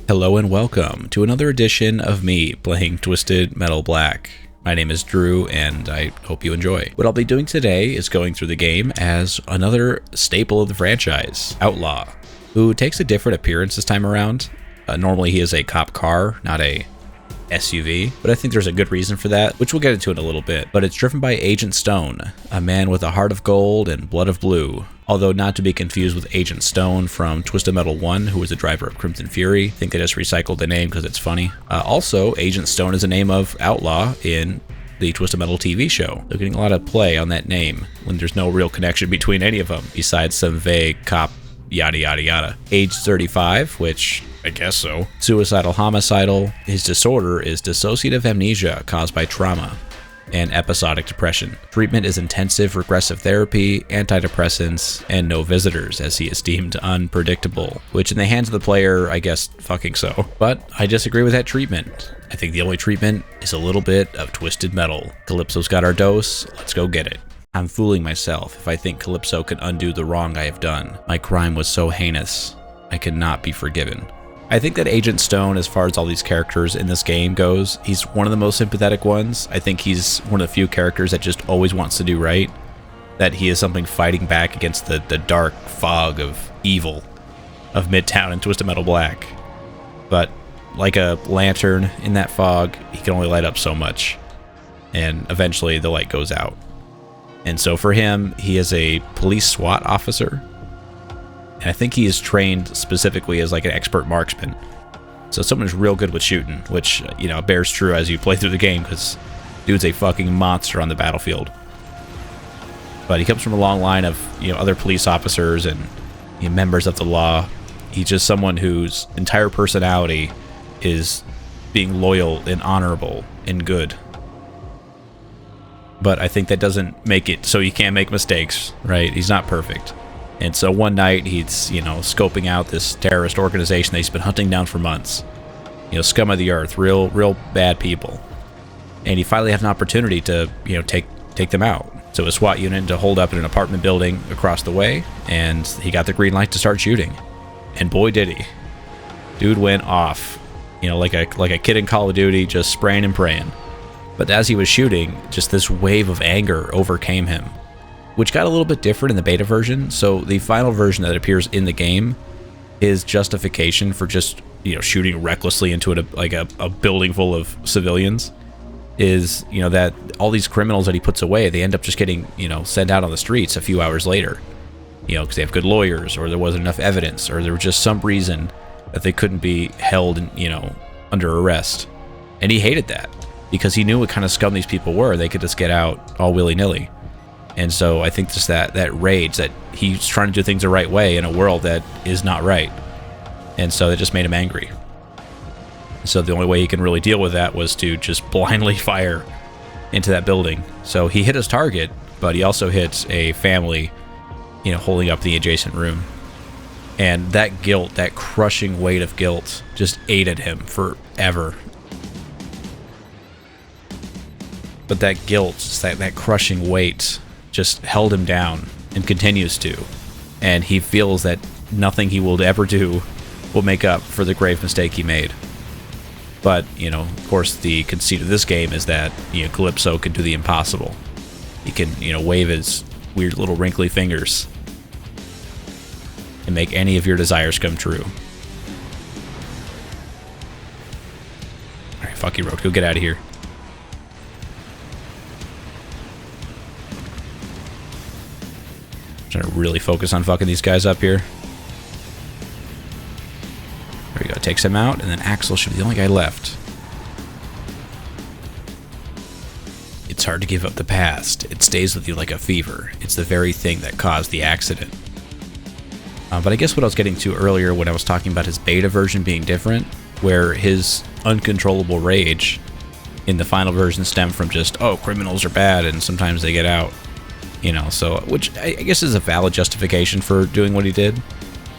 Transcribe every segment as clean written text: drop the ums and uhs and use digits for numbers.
Hello and welcome to another edition of me playing Twisted Metal Black. My name is Drew and I hope you enjoy. What I'll be doing today is going through the game as another staple of the franchise, Outlaw, who takes a different appearance this time around. Normally he is a cop car, not a SUV, but I think there's a good reason for that, which we'll get into in a little bit. But it's driven by Agent Stone, a man with a heart of gold and blood of blue. Although not to be confused with Agent Stone from Twisted Metal 1, who was the driver of Crimson Fury. I think they just recycled the name because it's funny. Also, Agent Stone is the name of Outlaw in the Twisted Metal TV show. They're getting a lot of play on that name when there's no real connection between any of them, besides some vague cop yada yada yada. Age 35, which I guess so. Suicidal homicidal. His disorder is dissociative amnesia caused by trauma and episodic depression. Treatment is intensive regressive therapy, antidepressants, and no visitors, as he is deemed unpredictable. Which in the hands of the player, I guess fucking so. But I disagree with that treatment. I think the only treatment is a little bit of Twisted Metal. Calypso's got our dose, let's go get it. I'm fooling myself if I think Calypso can undo the wrong I have done. My crime was so heinous, I cannot be forgiven. I think that Agent Stone, as far as all these characters in this game goes, he's one of the most sympathetic ones. I think he's one of the few characters that just always wants to do right. That he is something fighting back against the dark fog of evil of Midtown and Twisted Metal Black. But like a lantern in that fog, he can only light up so much. And eventually the light goes out. And so for him, he is a police SWAT officer. And I think he is trained specifically as like an expert marksman. So someone who's real good with shooting, which, you know, bears true as you play through the game because dude's a fucking monster on the battlefield. But he comes from a long line of, you know, other police officers and members of the law. He's just someone whose entire personality is being loyal and honorable and good. But I think that doesn't make it so you can't make mistakes, right? He's not perfect. And so one night he's, you know, scoping out this terrorist organization that he's been hunting down for months. You know, scum of the earth, real bad people. And he finally had an opportunity to, you know, take them out. So his SWAT unit to hold up in an apartment building across the way, and he got the green light to start shooting. And boy did he. Dude went off, you know, like a kid in Call of Duty, just spraying and praying. But as he was shooting, just this wave of anger overcame him, which got a little bit different in the beta version. So the final version that appears in the game is justification for just, you know, shooting recklessly into a building full of civilians. Is, you know, that all these criminals that he puts away, they end up just getting, you know, sent out on the streets a few hours later. You know, because they have good lawyers, or there wasn't enough evidence, or there was just some reason that they couldn't be held, you know, under arrest. And he hated that because he knew what kind of scum these people were. They could just get out all willy-nilly. And so I think just that rage that he's trying to do things the right way in a world that is not right. And so it just made him angry. So the only way he can really deal with that was to just blindly fire into that building. So he hit his target, but he also hits a family, you know, holding up the adjacent room. And that guilt, that crushing weight of guilt, just ate at him forever. But that guilt, that crushing weight, just held him down and continues to. And he feels that nothing he will ever do will make up for the grave mistake he made. But, you know, of course, the conceit of this game is that, you know, Calypso can do the impossible. He can, you know, wave his weird little wrinkly fingers and make any of your desires come true. Alright, fuck you, Road. Go get out of here. Trying to really focus on fucking these guys up here. There we go. Takes him out, and then Axel should be the only guy left. It's hard to give up the past. It stays with you like a fever. It's the very thing that caused the accident. But I guess what I was getting to earlier when I was talking about his beta version being different, where his uncontrollable rage in the final version stemmed from just, oh, criminals are bad and sometimes they get out. You know, so, which I guess is a valid justification for doing what he did.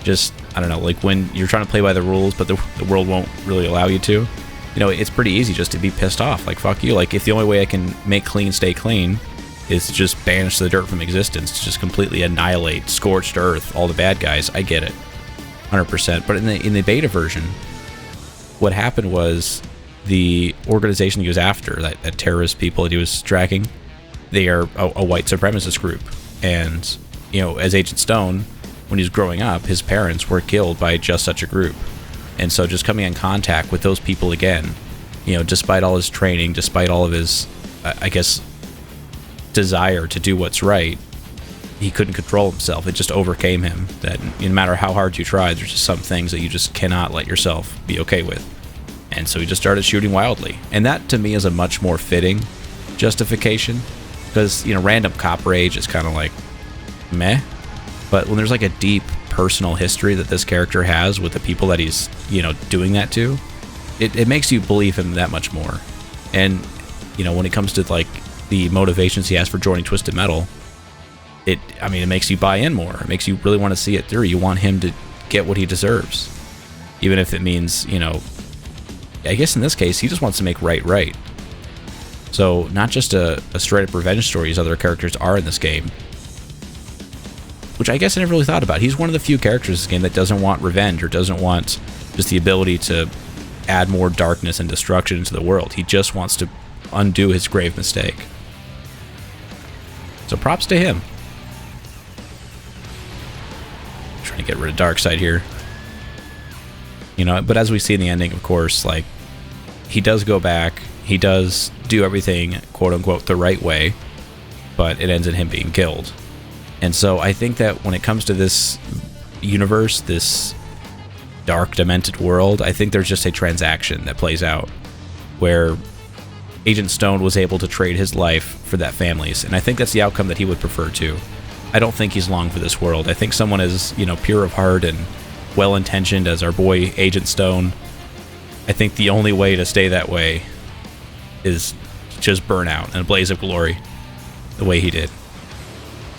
Just, I don't know, like when you're trying to play by the rules, but the world won't really allow you to. You know, it's pretty easy just to be pissed off. Like, fuck you. Like, if the only way I can make clean stay clean is to just banish the dirt from existence, to just completely annihilate, scorched earth, all the bad guys, I get it. 100%. But in the beta version, what happened was the organization he was after, that terrorist people that he was tracking, they are a white supremacist group. And, you know, as Agent Stone, when he was growing up, his parents were killed by just such a group. And so just coming in contact with those people again, you know, despite all his training, despite all of his, I guess, desire to do what's right, he couldn't control himself. It just overcame him. That no matter how hard you try, there's just some things that you just cannot let yourself be okay with. And so he just started shooting wildly. And that, to me, is a much more fitting justification. Because, you know, random cop rage is kind of like, meh. But when there's like a deep personal history that this character has with the people that he's, you know, doing that to, it makes you believe him that much more. And, you know, when it comes to like the motivations he has for joining Twisted Metal, it makes you buy in more. It makes you really want to see it through. You want him to get what he deserves. Even if it means, you know, I guess in this case, he just wants to make right. So not just a straight up revenge story as other characters are in this game, which I guess I never really thought about. He's one of the few characters in this game that doesn't want revenge or doesn't want just the ability to add more darkness and destruction into the world. He just wants to undo his grave mistake. So props to him. Trying to get rid of Darkseid here. You know, but as we see in the ending, of course, like, he does go back. He does do everything, quote-unquote, the right way, but it ends in him being killed. And so I think that when it comes to this universe, this dark, demented world, I think there's just a transaction that plays out where Agent Stone was able to trade his life for that family's, and I think that's the outcome that he would prefer too. I don't think he's long for this world. I think someone as, you know, pure of heart and well-intentioned as our boy Agent Stone, I think the only way to stay that way is just burn out in a blaze of glory the way he did.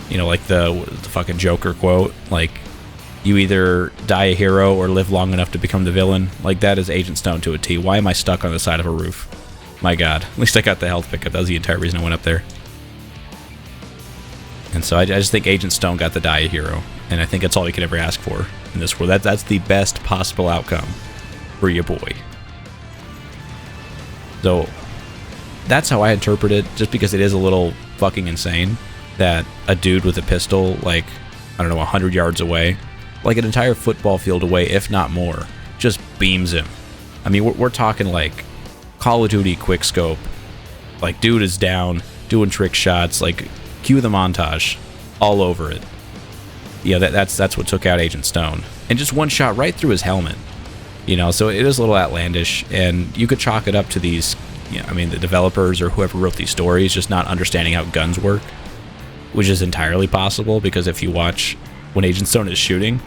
You know, like the fucking Joker quote, like, you either die a hero or live long enough to become the villain. Like, that is Agent Stone to a T. Why am I stuck on the side of a roof? My god. At least I got the health pickup. That was the entire reason I went up there. And so I just think Agent Stone got the die a hero. And I think that's all we could ever ask for in this world. That's the best possible outcome for your boy. So that's how I interpret it, just because it is a little fucking insane that a dude with a pistol, like, I don't know, 100 yards away, like an entire football field away, if not more, just beams him. I mean, we're talking like Call of Duty quickscope. Like, dude is down, doing trick shots, like, cue the montage, all over it. Yeah, that's what took out Agent Stone. And just one shot right through his helmet. You know, so it is a little outlandish, and you could chalk it up to these, you know, I mean, the developers or whoever wrote these stories just not understanding how guns work, which is entirely possible, because if you watch when Agent Stone is shooting,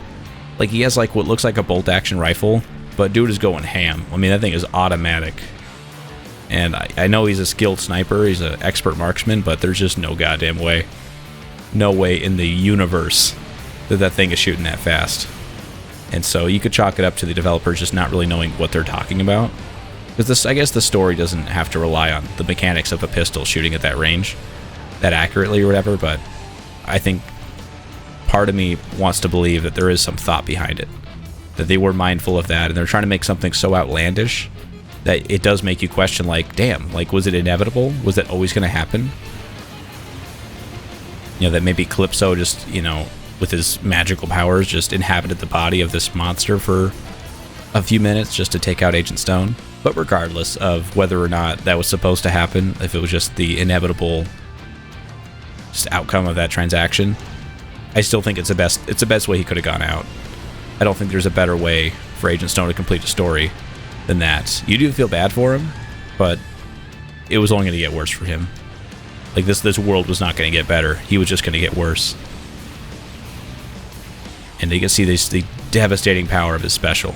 like, he has like what looks like a bolt-action rifle, but dude is going ham. I mean, that thing is automatic. And I know he's a skilled sniper, he's an expert marksman, but there's just no goddamn way. No way in the universe that thing is shooting that fast. And so you could chalk it up to the developers just not really knowing what they're talking about. Because I guess the story doesn't have to rely on the mechanics of a pistol shooting at that range, that accurately or whatever, but I think part of me wants to believe that there is some thought behind it. That they were mindful of that, and they're trying to make something so outlandish that it does make you question, like, damn, like, was it inevitable? Was that always going to happen? You know, that maybe Calypso just, you know, with his magical powers, just inhabited the body of this monster for a few minutes just to take out Agent Stone. But regardless of whether or not that was supposed to happen, if it was just the inevitable just outcome of that transaction, I still think it's the best way he could have gone out. I don't think there's a better way for Agent Stone to complete a story than that. You do feel bad for him, but it was only going to get worse for him. Like, this world was not going to get better. He was just going to get worse. And you can see the devastating power of his special.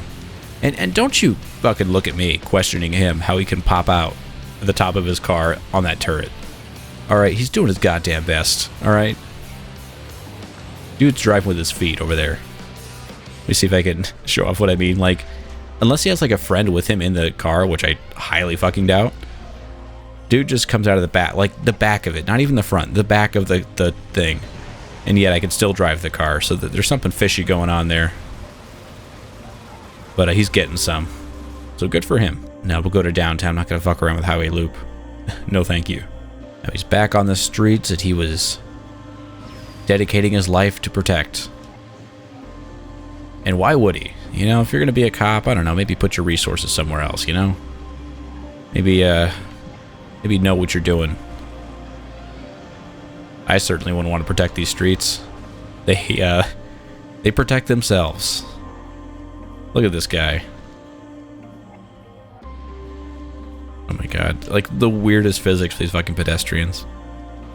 And don't you fucking look at me questioning him how he can pop out at the top of his car on that turret. Alright, he's doing his goddamn best. Alright? Dude's driving with his feet over there. Let me see if I can show off what I mean. Like, unless he has like a friend with him in the car, which I highly fucking doubt, dude just comes out of the back, like the back of it, not even the front, the back of the thing. And yet I can still drive the car, so that there's something fishy going on there. But he's getting some. So So good for him. Now we'll go to downtown. I'm not going to fuck around with highway loop. No thank you. Now he's back on the streets that he was dedicating his life to protect. And why would he? You know, if you're going to be a cop, I don't know, maybe put your resources somewhere else, you know? Maybe know what you're doing. I certainly wouldn't want to protect these streets. They protect themselves. Look at this guy. Oh my god. Like, the weirdest physics for these fucking pedestrians.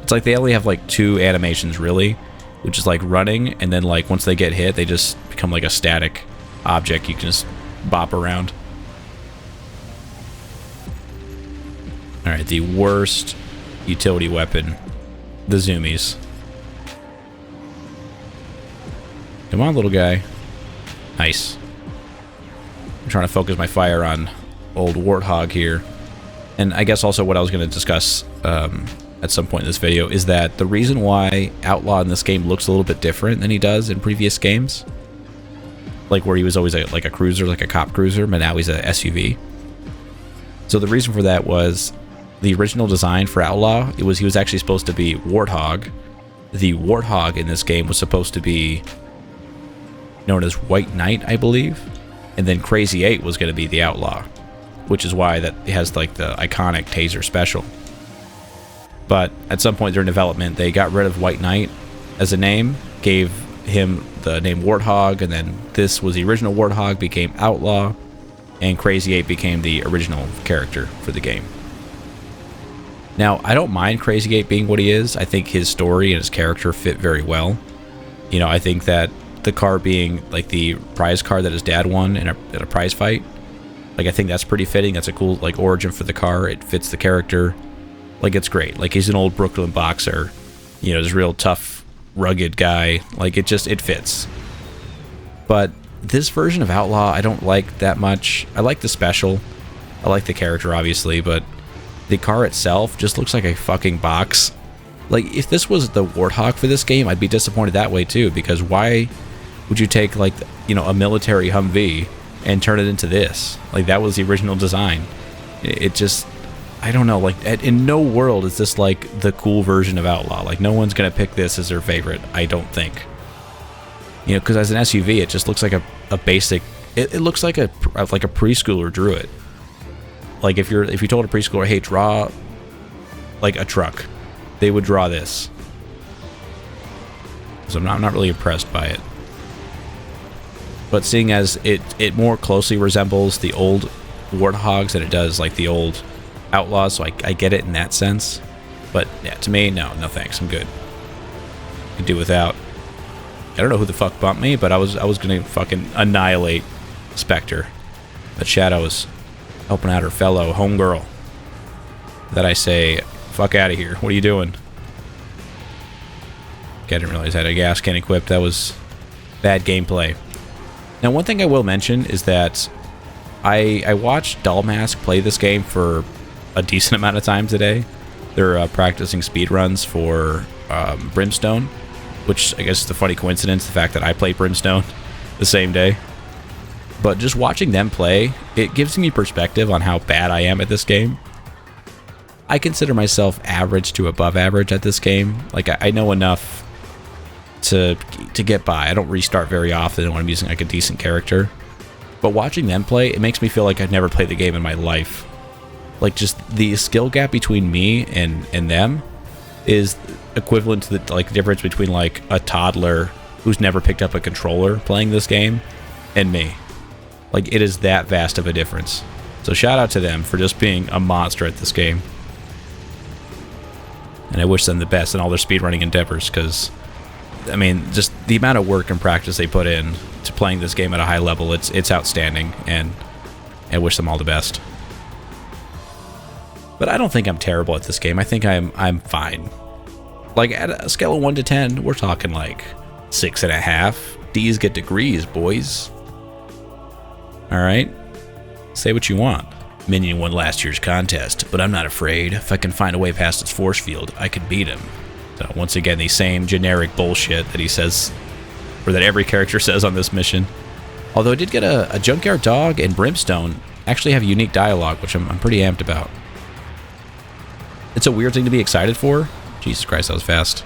It's like they only have, like, 2 animations, really. Which is, like, running, and then, like, once they get hit, they just become, like, a static object. You can just bop around. Alright, the worst utility weapon. The zoomies. Come on, little guy. Nice. I'm trying to focus my fire on old Warhawk here. And I guess also what I was going to discuss at some point in this video is that the reason why Outlaw in this game looks a little bit different than he does in previous games, like where he was always like a cruiser, like a cop cruiser, but now he's a SUV. So the reason for that was the original design for Outlaw, he was actually supposed to be Warthog. The Warthog in this game was supposed to be known as White Knight, I believe. And then Crazy 8 was going to be the Outlaw, which is why that it has like the iconic taser special. But at some point during development, they got rid of White Knight as a name, gave him the name Warthog, and then this was the original Warthog, became Outlaw, and Crazy 8 became the original character for the game. Now, I don't mind Crazy 8 being what he is. I think his story and his character fit very well. You know, I think that the car being like the prize car that his dad won in a prize fight, like, I think that's pretty fitting. That's a cool, like, origin for the car. It fits the character. Like, it's great. Like, he's an old Brooklyn boxer. You know, this real tough, rugged guy. Like, it fits. But this version of Outlaw, I don't like that much. I like the special. I like the character, obviously, but the car itself just looks like a fucking box. Like, if this was the Warthog for this game, I'd be disappointed that way, too, because why would you take, like, you know, a military Humvee and turn it into this? Like, that was the original design. It just, I don't know, like, in no world is this, like, the cool version of Outlaw. Like, no one's gonna pick this as their favorite, I don't think. You know, because as an SUV, it just looks like a basic, it looks like a preschooler drew it. Like, if you told a preschooler, hey, draw, like, a truck, they would draw this. So I'm not really impressed by it. But seeing as it more closely resembles the old Warthogs than it does, like, the old Outlaws, so I get it in that sense. But, yeah, to me, no thanks, I'm good. Could do without. I don't know who the fuck bumped me, but I was gonna fucking annihilate Spectre. But Shadow's helping out her fellow homegirl. That I say, fuck out of here. What are you doing? I didn't realize I had a gas can equipped. That was bad gameplay. Now, one thing I will mention is that I watched Dollmask play this game for a decent amount of time today. They're practicing speedruns for Brimstone, which I guess is a funny coincidence, the fact that I played Brimstone the same day. But just watching them play, it gives me perspective on how bad I am at this game. I consider myself average to above average at this game. Like, I know enough to get by. I don't restart very often when I'm using, like, a decent character. But watching them play, it makes me feel like I've never played the game in my life. Like, just the skill gap between me and them is equivalent to the, like, difference between, like, a toddler who's never picked up a controller playing this game and me. Like, it is that vast of a difference. So shout out to them for just being a monster at this game. And I wish them the best in all their speedrunning endeavors, because, I mean, just the amount of work and practice they put in to playing this game at a high level, it's outstanding, and I wish them all the best. But I don't think I'm terrible at this game. I think I'm fine. Like, at a scale of 1 to 10, we're talking like 6.5. D's get degrees, boys. Alright? Say what you want. Minion won last year's contest, but I'm not afraid. If I can find a way past its force field, I can beat him. So, once again, the same generic bullshit that he says, or that every character says on this mission. Although I did get a Junkyard dog and Brimstone actually have unique dialogue, which I'm pretty amped about. It's a weird thing to be excited for. Jesus Christ, that was fast.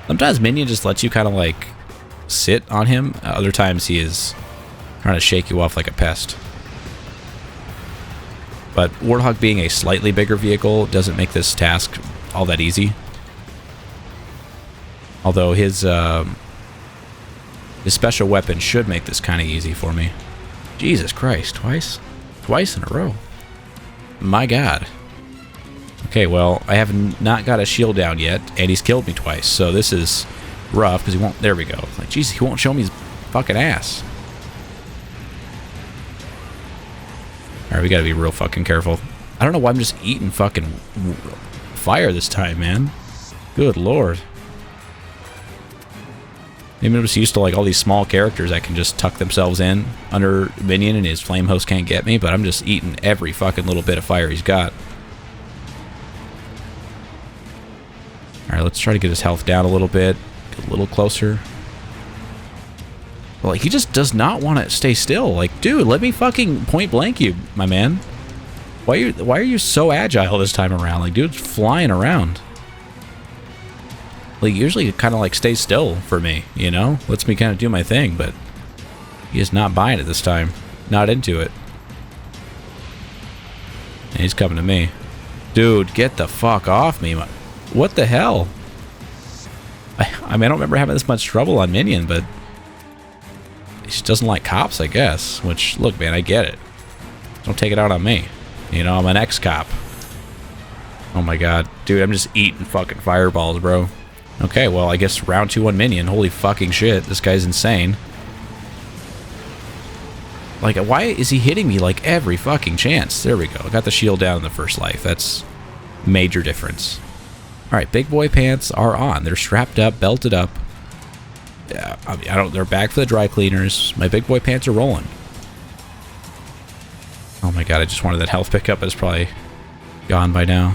Sometimes Minion just lets you kind of like sit on him. Other times he is trying to shake you off like a pest. But Warhawk being a slightly bigger vehicle doesn't make this task all that easy. Although his special weapon should make this kind of easy for me. Jesus Christ, twice? Twice in a row. My God. Okay, well, I have not got a shield down yet, and he's killed me twice, so this is rough, because he won't... There we go. Like, jeez, he won't show me his fucking ass. Alright, we gotta be real fucking careful. I don't know why I'm just eating fucking fire this time, man. Good lord. Maybe I'm just used to like all these small characters that can just tuck themselves in under Minion and his flame host can't get me, but I'm just eating every fucking little bit of fire he's got. Alright, let's try to get his health down a little bit. Get a little closer. Well, he just does not want to stay still. Like, dude, let me fucking point blank you, my man. Why are you so agile this time around? Like, dude's flying around. Like, usually it kind of like stays still for me, you know? Lets me kind of do my thing, but he is not buying it this time. Not into it. And he's coming to me. Dude, get the fuck off me. What the hell? I mean, I don't remember having this much trouble on Minion, but he just doesn't like cops, I guess. Which, look, man, I get it. Don't take it out on me. You know, I'm an ex-cop. Oh my god. Dude, I'm just eating fucking fireballs, bro. Okay, well, I guess round 2 on Minion. Holy fucking shit, this guy's insane. Like, why is he hitting me like every fucking chance? There we go. I got the shield down in the first life. That's major difference. Alright, big boy pants are on. They're strapped up, belted up. Yeah, I mean, they're back for the dry cleaners. My big boy pants are rolling. Oh my god, I just wanted that health pickup. It's probably gone by now.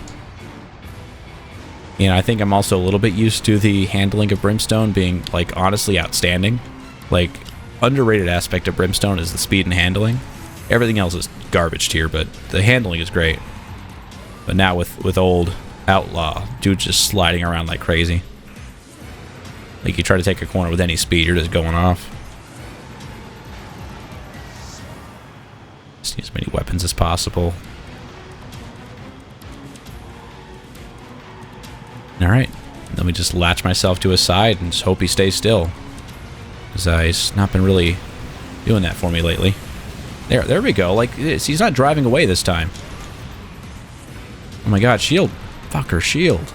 You know, I think I'm also a little bit used to the handling of Brimstone being, like, honestly outstanding. Like, underrated aspect of Brimstone is the speed and handling. Everything else is garbage tier, but the handling is great. But now with old Outlaw, dude's just sliding around like crazy. Like, you try to take a corner with any speed, you're just going off. Just use as many weapons as possible. Alright, let me just latch myself to his side and just hope he stays still. Because he's not been really doing that for me lately. There we go. Like, he's not driving away this time. Oh my god, shield. Fucker, shield.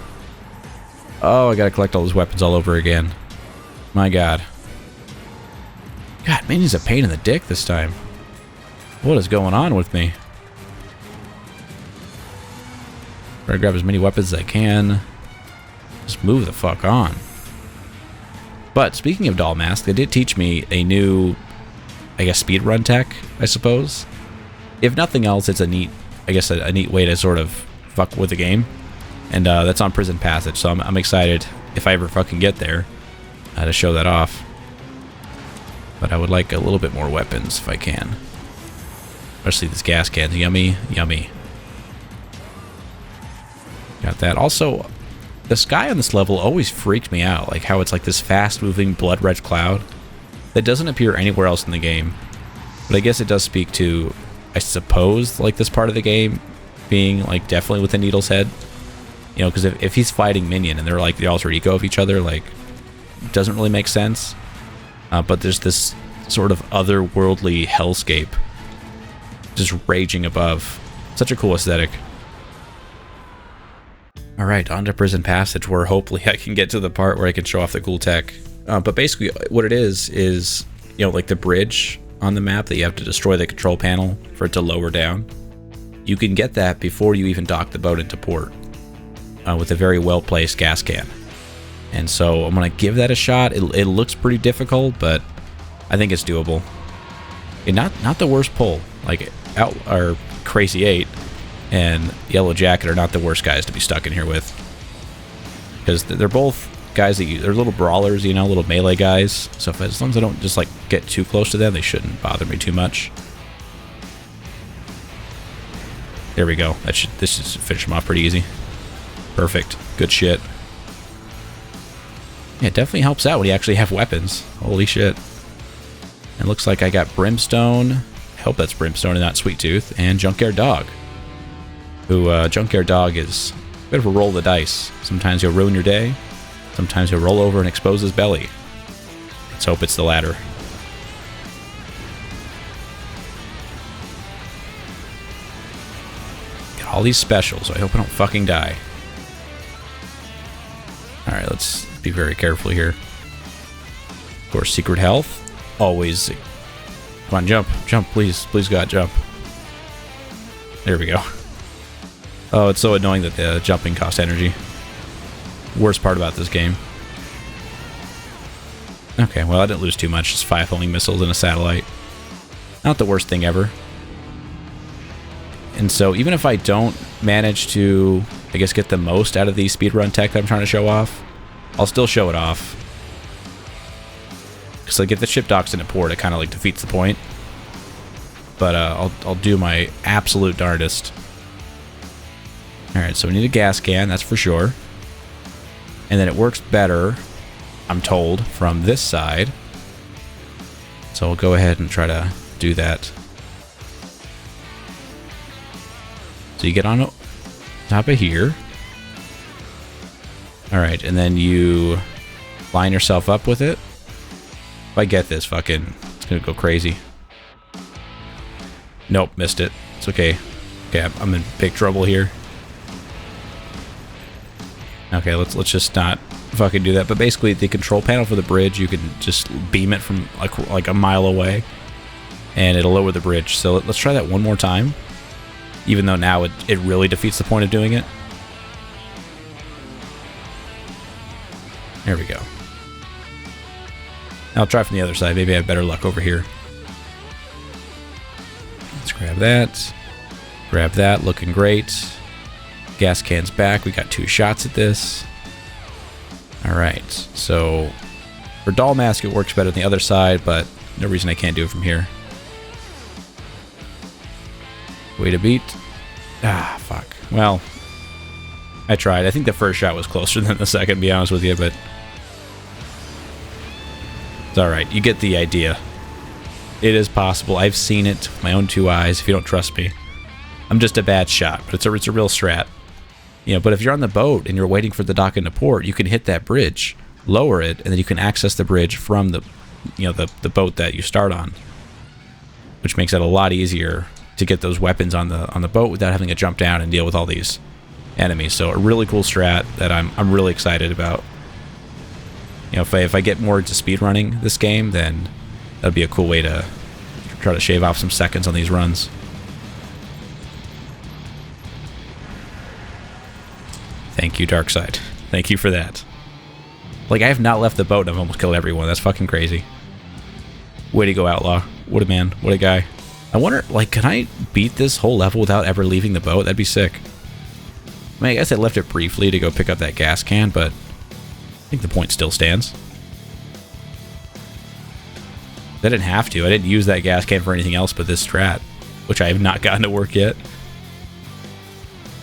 Oh, I gotta collect all those weapons all over again. My god. God, Minion's a pain in the dick this time. What is going on with me? Try to grab as many weapons as I can. Just move the fuck on. But speaking of Doll Mask, they did teach me a new, I guess, speedrun tech, I suppose. If nothing else, it's a neat, I guess, a neat way to sort of fuck with the game. And that's on Prison Passage, so I'm excited if I ever fucking get there to show that off. But I would like a little bit more weapons if I can. Especially these gas cans. Yummy, yummy. Got that. Also, the sky on this level always freaked me out. Like how it's like this fast-moving blood red cloud that doesn't appear anywhere else in the game. But I guess it does speak to, I suppose, like this part of the game being like definitely within Needle's head. You know, because if he's fighting Minion and they're like the alter ego of each other, like, it doesn't really make sense. But there's this sort of otherworldly hellscape just raging above. Such a cool aesthetic. Alright, on to Prison Passage, where hopefully I can get to the part where I can show off the cool tech. But basically what it is, you know, like the bridge on the map that you have to destroy the control panel for it to lower down. You can get that before you even dock the boat into port. With a very well-placed gas can. And so I'm going to give that a shot. It looks pretty difficult, but I think it's doable. And not the worst pull. Like, Crazy 8 and Yellow Jacket are not the worst guys to be stuck in here with. Because they're both guys that they're little brawlers, you know, little melee guys. So as long as I don't just, like, get too close to them, they shouldn't bother me too much. There we go. This should finish him off pretty easy. Perfect. Good shit. Yeah, it definitely helps out when you actually have weapons. Holy shit. It looks like I got Brimstone. I hope that's Brimstone and not Sweet Tooth. And Junkyard Dog. Who, Junkyard Dog is a bit of a roll of the dice. Sometimes he'll ruin your day. Sometimes he'll roll over and expose his belly. Let's hope it's the latter. Got all these specials, so I hope I don't fucking die. Alright, let's be very careful here. Of course, secret health. Always. Come on, jump. Jump, please. Please, God, jump. There we go. Oh, it's so annoying that the jumping costs energy. Worst part about this game. Okay, well, I didn't lose too much. Just 5 homing missiles and a satellite. Not the worst thing ever. And so, even if I don't manage to, I guess, get the most out of the speedrun tech that I'm trying to show off, I'll still show it off. Because, like, if the ship docks in a port, it kind of, like, defeats the point. But, I'll do my absolute darndest. Alright, so we need a gas can, that's for sure. And then it works better, I'm told, from this side. So we'll go ahead and try to do that. So you get on top of here. Alright, and then you line yourself up with it. If I get this, fucking, it's gonna go crazy. Nope, missed it. It's okay. Okay, I'm in big trouble here. Okay, let's just not fucking do that. But basically, the control panel for the bridge, you can just beam it from like a mile away, and it'll lower the bridge. So let's try that one more time. Even though now it really defeats the point of doing it. There we go. I'll try from the other side. Maybe I have better luck over here. Let's grab that. Grab that. Looking great. Gas can's back. We got 2 shots at this. Alright. So, for Doll Mask, it works better than the other side, but no reason I can't do it from here. Way to beat. Ah, fuck. Well, I tried. I think the first shot was closer than the second, to be honest with you, but it's alright. You get the idea. It is possible. I've seen it with my own 2 eyes, if you don't trust me. I'm just a bad shot, but it's a real strat. You know, but if you're on the boat and you're waiting for the dock into port, you can hit that bridge, lower it, and then you can access the bridge from the, you know, the boat that you start on, which makes it a lot easier to get those weapons on the boat without having to jump down and deal with all these enemies. So a really cool strat that I'm really excited about. You know, if I get more into speedrunning this game, then that'd be a cool way to try to shave off some seconds on these runs. Thank you, Darkside. Thank you for that. Like, I have not left the boat and I've almost killed everyone. That's fucking crazy. Way to go, Outlaw. What a man. What a guy. I wonder, like, can I beat this whole level without ever leaving the boat? That'd be sick. I mean, I guess I left it briefly to go pick up that gas can, but I think the point still stands. I didn't have to. I didn't use that gas can for anything else but this strat, which I have not gotten to work yet.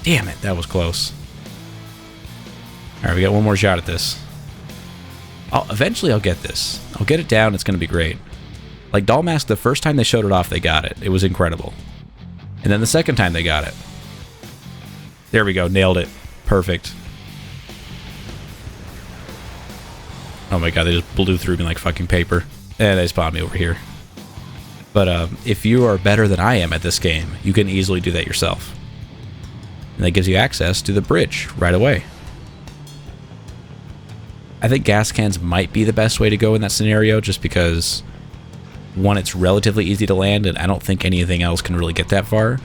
Damn it, that was close. Alright, we got one more shot at this. Eventually I'll get this. I'll get it down, it's going to be great. Like Doll Mask, the first time they showed it off, they got it. It was incredible. And then the second time they got it. There we go, nailed it. Perfect. Oh my god, they just blew through me like fucking paper. And they spawned me over here. But if you are better than I am at this game, you can easily do that yourself. And that gives you access to the bridge right away. I think gas cans might be the best way to go in that scenario, just because, one, it's relatively easy to land, and I don't think anything else can really get that far.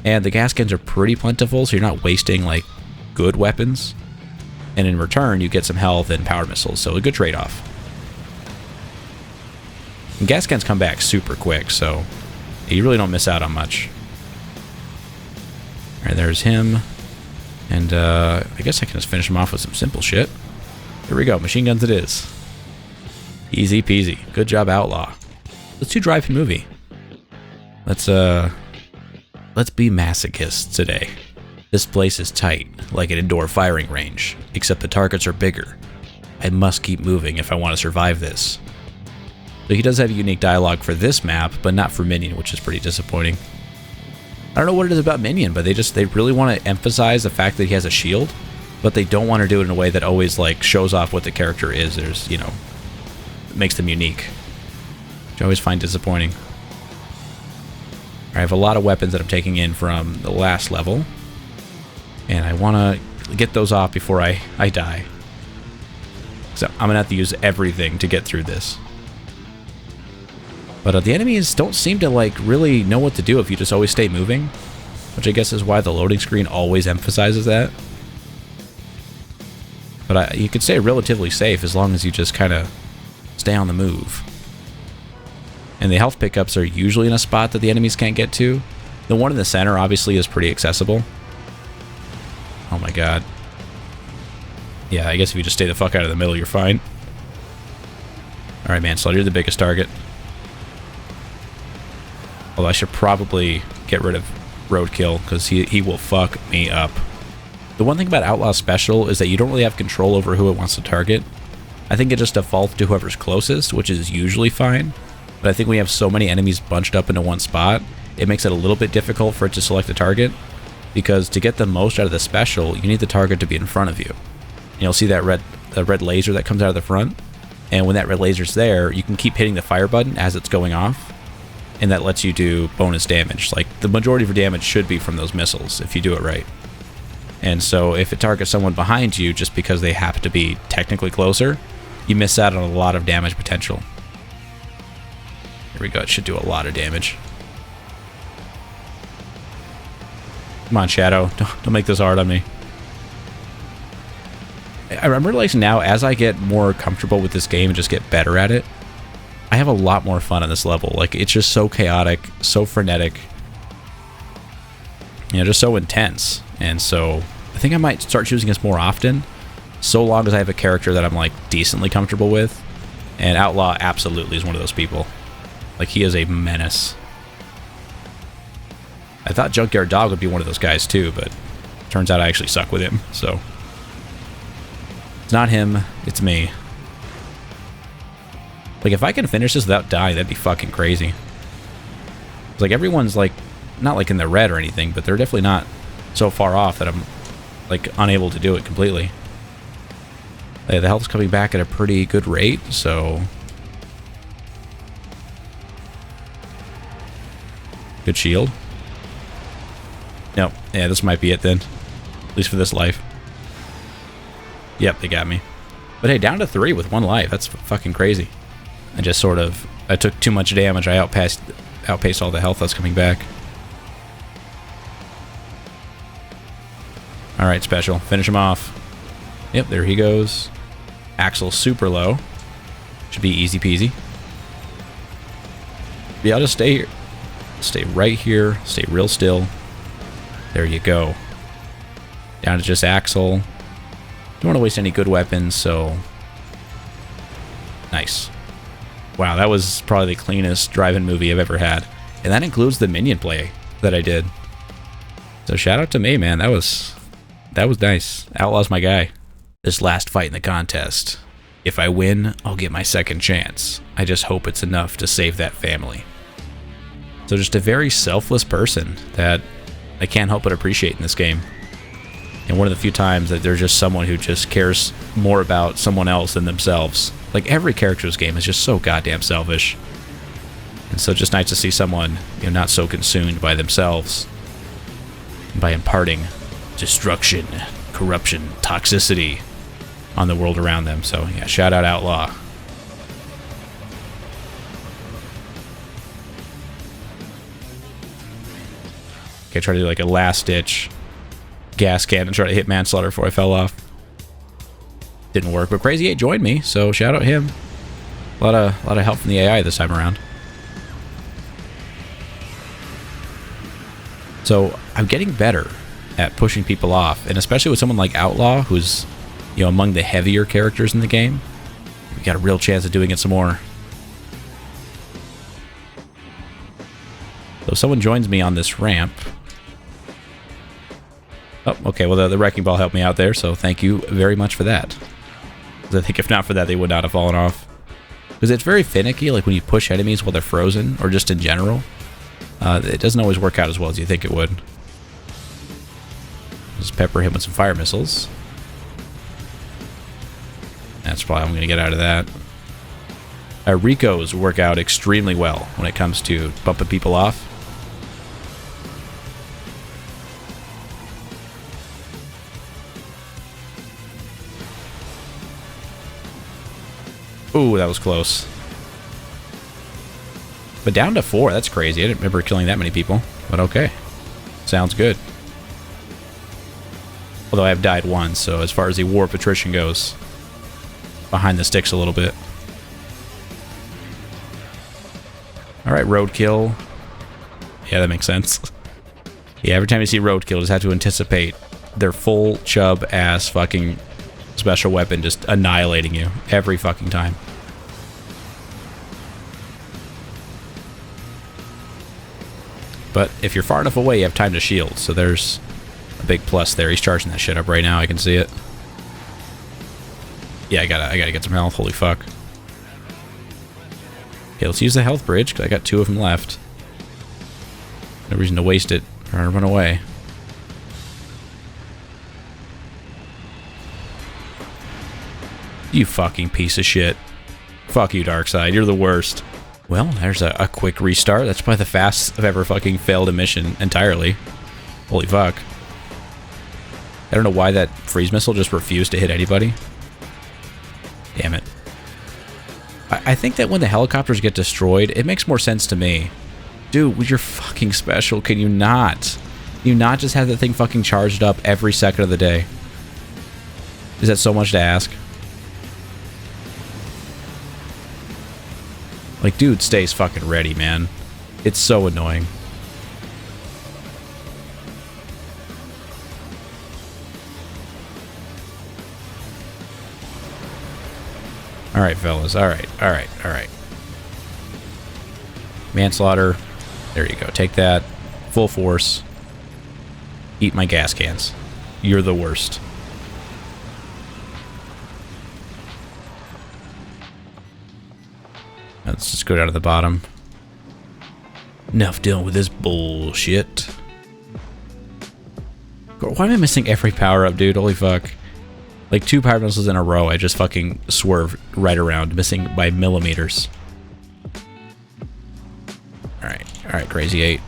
And the gas cans are pretty plentiful, so you're not wasting, like, good weapons. And in return, you get some health and power missiles, so a good trade-off. And gas cans come back super quick, so you really don't miss out on much. Alright, there's him. And I guess I can just finish him off with some simple shit. Here we go, machine guns it is. Easy peasy. Good job, Outlaw. Let's do drive-in movie. Let's Let's be masochists today. This place is tight, like an indoor firing range, except the targets are bigger. I must keep moving if I want to survive this. So he does have unique dialogue for this map, but not for Minion, which is pretty disappointing. I don't know what it is about Minion, but they really want to emphasize the fact that he has a shield, but they don't want to do it in a way that always like shows off what the character is. There's, you know, it makes them unique, which I always find disappointing. I have a lot of weapons that I'm taking in from the last level, and I want to get those off before I die. So I'm going to have to use everything to get through this. But the enemies don't seem to like really know what to do if you just always stay moving, which I guess is why the loading screen always emphasizes that. But you could stay relatively safe as long as you just kind of stay on the move. And the health pickups are usually in a spot that the enemies can't get to. The one in the center obviously is pretty accessible. Oh my god. Yeah, I guess if you just stay the fuck out of the middle, you're fine. Alright, Manslaughter, you're the biggest target. Although I should probably get rid of Roadkill, because he will fuck me up. The one thing about Outlaw Special is that you don't really have control over who it wants to target. I think it just defaults to whoever's closest, which is usually fine. But I think we have so many enemies bunched up into one spot, it makes it a little bit difficult for it to select a target, because to get the most out of the special, you need the target to be in front of you. And you'll see that red laser that comes out of the front, and when that red laser's there, you can keep hitting the fire button as it's going off, and that lets you do bonus damage. Like, the majority of your damage should be from those missiles, if you do it right. And so if it targets someone behind you just because they happen to be technically closer, you miss out on a lot of damage potential. Here we go, it should do a lot of damage. Come on, Shadow, don't make this hard on me. I'm realizing now, as I get more comfortable with this game and just get better at it, I have a lot more fun on this level. Like, it's just so chaotic, so frenetic, you know, just so intense. And so I think I might start choosing this more often, so long as I have a character that I'm like decently comfortable with. And Outlaw absolutely is one of those people. Like, he is a menace. I thought Junkyard Dog would be one of those guys too, but turns out I actually suck with him, so it's not him, it's me. Like, if I can finish this without dying, that'd be fucking crazy. It's like, everyone's like not like in the red or anything, but they're definitely not so far off that I'm like unable to do it completely. The health's coming back at a pretty good rate, so good shield. Nope. Yeah, this might be it then. At least for this life. Yep, they got me. But hey, down to 3 with 1 life. That's fucking crazy. I took too much damage. I outpaced all the health that's coming back. Alright, Special. Finish him off. Yep, there he goes. Axel super low. Should be easy peasy. Yeah, I'll just stay here. Stay right here. Stay real still. There you go. Down to just Axel. Don't want to waste any good weapons, so nice. Wow, that was probably the cleanest drive-in movie I've ever had. And that includes the Minion play that I did. So shout out to me, man. That was nice. Outlaw's my guy. This last fight in the contest. If I win, I'll get my second chance. I just hope it's enough to save that family. So just a very selfless person that I can't help but appreciate in this game. And one of the few times that there's just someone who just cares more about someone else than themselves. Like, every character in this game is just so goddamn selfish. And so just nice to see someone, you know, not so consumed by themselves, by imparting destruction, corruption, toxicity on the world around them. So yeah, shout out Outlaw. Okay, try to do like a last ditch gas can and try to hit Manslaughter before I fell off. Didn't work, but Crazy 8 joined me, so shout out him. A lot of help from the AI this time around. So I'm getting better at pushing people off, and especially with someone like Outlaw, who's, you know, among the heavier characters in the game, we got a real chance of doing it some more. So if someone joins me on this ramp, Oh, okay. Well, the wrecking ball helped me out there, so thank you very much for that. 'Cause I think if not for that, they would not have fallen off. Because it's very finicky, like when you push enemies while they're frozen, or just in general. It doesn't always work out as well as you think it would. Just pepper him with some fire missiles. That's probably what I'm going to get out of that. Ricos work out extremely well when it comes to bumping people off. Ooh, that was close. But down to 4, that's crazy. I didn't remember killing that many people. But okay. Sounds good. Although I have died once, so as far as the warp attrition goes, behind the sticks a little bit. Alright, roadkill. Yeah, that makes sense. Yeah, every time you see roadkill, just have to anticipate their full chub ass fucking special weapon just annihilating you every fucking time. But if you're far enough away, you have time to shield, so there's a big plus there. He's charging that shit up right now, I can see it. Yeah, I gotta get some health, holy fuck. Okay, let's use the health bridge, because I got 2 of them left. No reason to waste it, or run away. You fucking piece of shit. Fuck you, Darkseid. You're the worst. Well, there's a quick restart. That's probably the fastest I've ever fucking failed a mission entirely. Holy fuck. I don't know why that freeze missile just refused to hit anybody. Damn it. I think that when the helicopters get destroyed, it makes more sense to me. Dude, you're fucking special. Can you not? Can you not just have that thing fucking charged up every second of the day? Is that so much to ask? Like, dude stays fucking ready, man. It's so annoying. Alright, fellas. Alright. Manslaughter. There you go. Take that. Full force. Eat my gas cans. You're the worst. Let's just go down to the bottom. Enough dealing with this bullshit. Why am I missing every power-up, dude? Holy fuck. Like 2 power missiles in a row, I just fucking swerved right around, missing by millimeters. Alright, Crazy 8.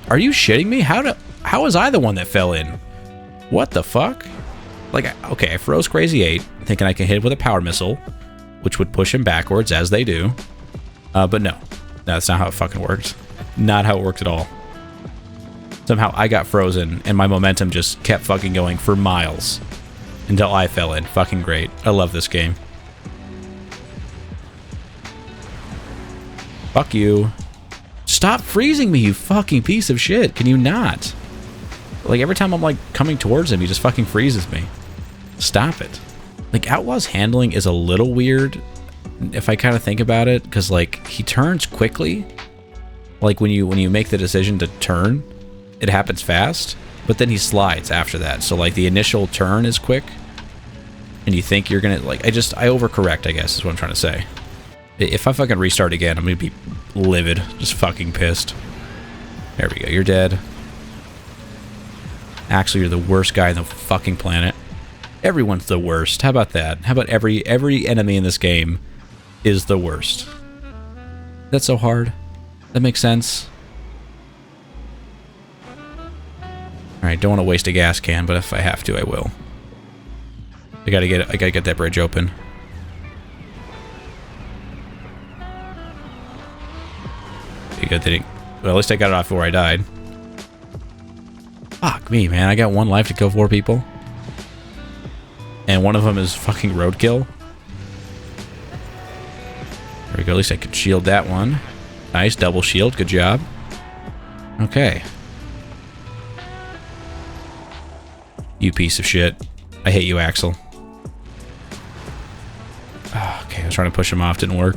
Are you shitting me? How was I the one that fell in? What the fuck? Like, okay, I froze Crazy 8, thinking I can hit it with a power missile, which would push him backwards, as they do. But no. That's not how it fucking worked. Not how it worked at all. Somehow I got frozen, and my momentum just kept fucking going for miles. Until I fell in. Fucking great. I love this game. Fuck you. Stop freezing me, you fucking piece of shit. Can you not? Like, every time I'm, like, coming towards him, he just fucking freezes me. Stop it. Like, Outlaw's handling is a little weird, if I kind of think about it, because, like, he turns quickly. Like, when you make the decision to turn, it happens fast, but then he slides after that. So, like, the initial turn is quick, and you think you're gonna, like, I overcorrect, I guess, is what I'm trying to say. If I fucking restart again, I'm gonna be livid. Just fucking pissed. There we go, you're dead. Actually, you're the worst guy on the fucking planet. Everyone's the worst. How about that? How about every enemy in this game is the worst? That's so hard. That makes sense. Alright, don't want to waste a gas can, but if I have to, I will. I gotta get that bridge open. Good thing. Well, at least I got it off before I died. Fuck me, man. I got 1 life to kill 4 people. And one of them is fucking roadkill. There we go. At least I could shield that one. Nice. Double shield. Good job. Okay. You piece of shit. I hate you, Axel. Oh, okay, I was trying to push him off. Didn't work.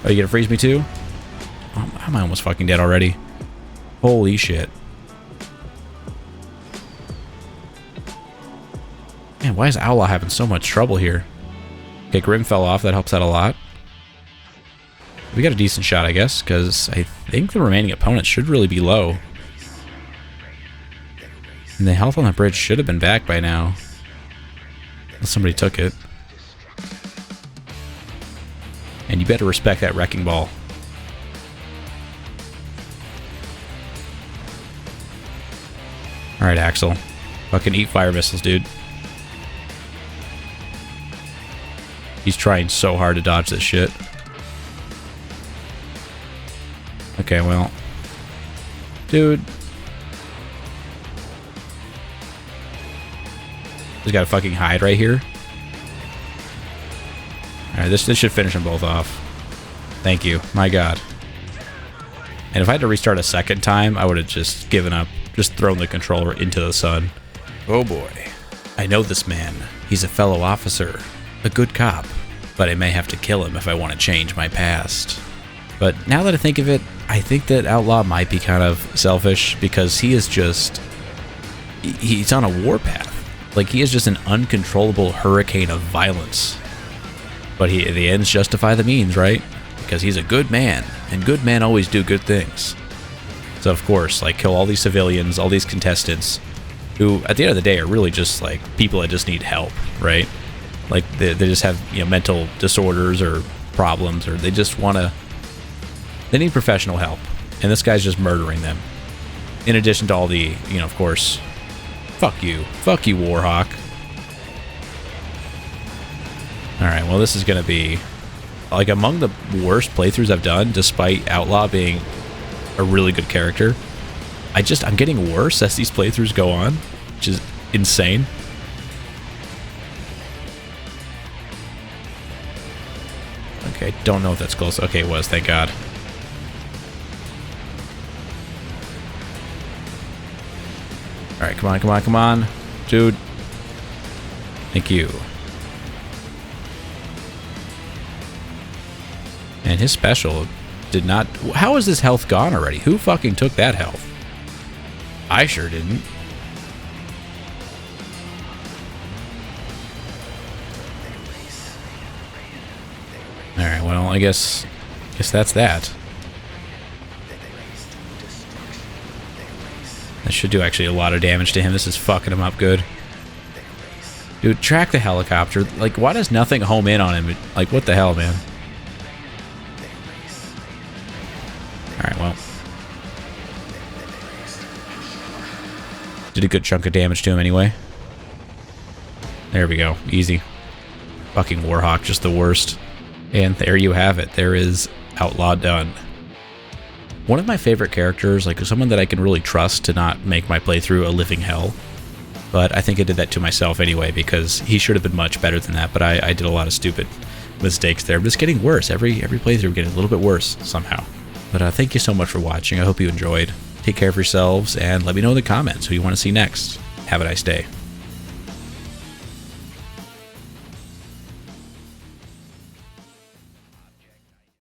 Oh, you gonna freeze me too? Am I almost fucking dead already? Holy shit. Man, why is Outlaw having so much trouble here? Okay, Grim fell off. That helps out a lot. We got a decent shot, I guess, because I think the remaining opponents should really be low. And the health on the bridge should have been back by now. Unless somebody took it. And you better respect that wrecking ball. Alright, Axel. Fucking eat fire missiles, dude. He's trying so hard to dodge this shit. Okay, well. Dude. He's got to fucking hide right here. Alright, this should finish them both off. Thank you. My god. And if I had to restart a second time, I would have just given up. Just thrown the controller into the sun. Oh boy. I know this man. He's a fellow officer. A good cop. But I may have to kill him if I want to change my past. But now that I think of it, I think that Outlaw might be kind of selfish because he is just... He's on a warpath. Like, he is just an uncontrollable hurricane of violence. But the ends justify the means, right? Because he's a good man, and good men always do good things. So, of course, like, kill all these civilians, all these contestants, who, at the end of the day, are really just, like, people that just need help, right? Like, they just have, you know, mental disorders or problems, or they just want to... They need professional help, and this guy's just murdering them. In addition to all the, you know, of course... Fuck you, Warhawk. Alright, well, this is going to be, like, among the worst playthroughs I've done, despite Outlaw being a really good character. I'm getting worse as these playthroughs go on, which is insane. Okay, don't know if that's close. Okay, it was, thank God. Alright, come on, come on, come on. Dude. Thank you. And his special did not... How is his health gone already? Who fucking took that health? I sure didn't. Alright, well, I guess that's that. That should do actually a lot of damage to him. This is fucking him up good. Dude, track the helicopter. Like, why does nothing home in on him? Like, what the hell, man? Alright, well. Did a good chunk of damage to him anyway. There we go. Easy. Fucking Warhawk, just the worst. And there you have it. There is Outlaw done. One of my favorite characters, like someone that I can really trust to not make my playthrough a living hell. But I think I did that to myself anyway, because he should have been much better than that, but I did a lot of stupid mistakes there. I'm just getting worse. Every playthrough getting a little bit worse somehow. But thank you so much for watching. I hope you enjoyed. Take care of yourselves, and let me know in the comments who you want to see next. Have a nice day.